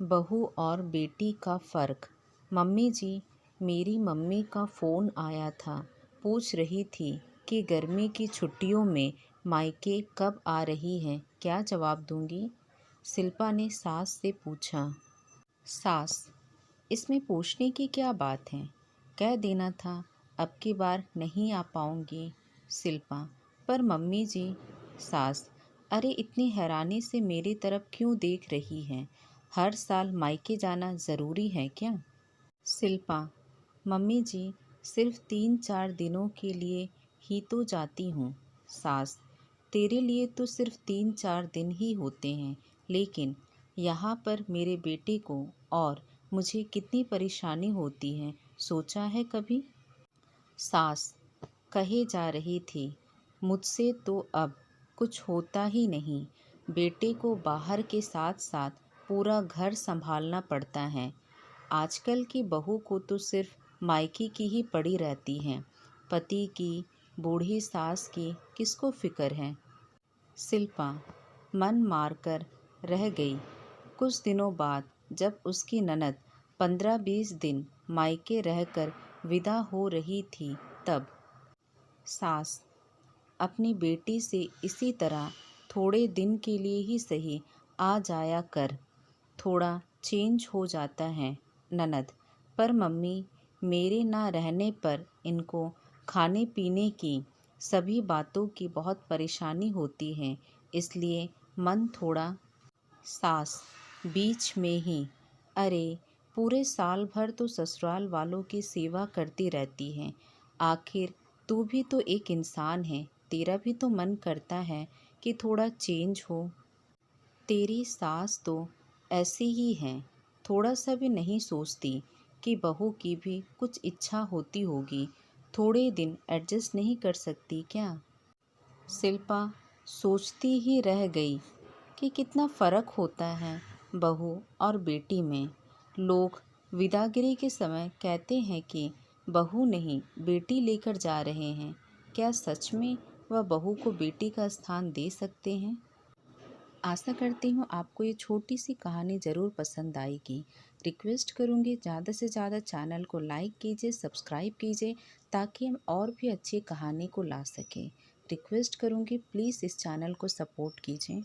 बहू और बेटी का फ़र्क। मम्मी जी, मेरी मम्मी का फ़ोन आया था। पूछ रही थी कि गर्मी की छुट्टियों में मायके कब आ रही हैं। क्या जवाब दूंगी? शिल्पा ने सास से पूछा। सास, इसमें पूछने की क्या बात है? कह देना था अब की बार नहीं आ पाऊंगी। शिल्पा, पर मम्मी जी। सास, अरे इतनी हैरानी से मेरी तरफ क्यों देख रही हैं? हर साल मायके जाना ज़रूरी है क्या? शिल्पा, मम्मी जी, सिर्फ 3-4 दिनों के लिए ही तो जाती हूँ। सास, तेरे लिए तो सिर्फ 3-4 दिन ही होते हैं, लेकिन यहाँ पर मेरे बेटे को और मुझे कितनी परेशानी होती है, सोचा है कभी? सास, कहे जा रही थी, मुझसे तो अब कुछ होता ही नहीं। बेटे को बाहर के साथ साथ पूरा घर संभालना पड़ता है। आजकल की बहू को तो सिर्फ मायके की ही पड़ी रहती हैं। पति की, बूढ़ी सास की किसको फिक्र है? शिल्पा मन मारकर रह गई। कुछ दिनों बाद जब उसकी ननद 15-20 दिन मायके रहकर विदा हो रही थी तब। सास, अपनी बेटी से इसी तरह थोड़े दिन के लिए ही सही आ जाया कर, थोड़ा चेंज हो जाता है। ननद, पर मम्मी, मेरे ना रहने पर इनको खाने पीने की सभी बातों की बहुत परेशानी होती है, इसलिए मन थोड़ा। सास बीच में ही, अरे पूरे साल भर तो ससुराल वालों की सेवा करती रहती है। आखिर तू भी तो एक इंसान है, तेरा भी तो मन करता है कि थोड़ा चेंज हो। तेरी सास तो ऐसी ही हैं, थोड़ा सा भी नहीं सोचती कि बहू की भी कुछ इच्छा होती होगी। थोड़े दिन एडजस्ट नहीं कर सकती क्या? शिल्पा सोचती ही रह गई कि कितना फ़र्क होता है बहू और बेटी में। लोग विदागीरी के समय कहते हैं कि बहू नहीं बेटी लेकर जा रहे हैं। क्या सच में वह बहू को बेटी का स्थान दे सकते हैं? आशा करती हूँ आपको ये छोटी सी कहानी ज़रूर पसंद आएगी। रिक्वेस्ट करूँगी ज़्यादा से ज़्यादा चैनल को लाइक कीजिए, सब्सक्राइब कीजिए, ताकि हम और भी अच्छी कहानी को ला सकें। रिक्वेस्ट करूँगी प्लीज़ इस चैनल को सपोर्ट कीजिए।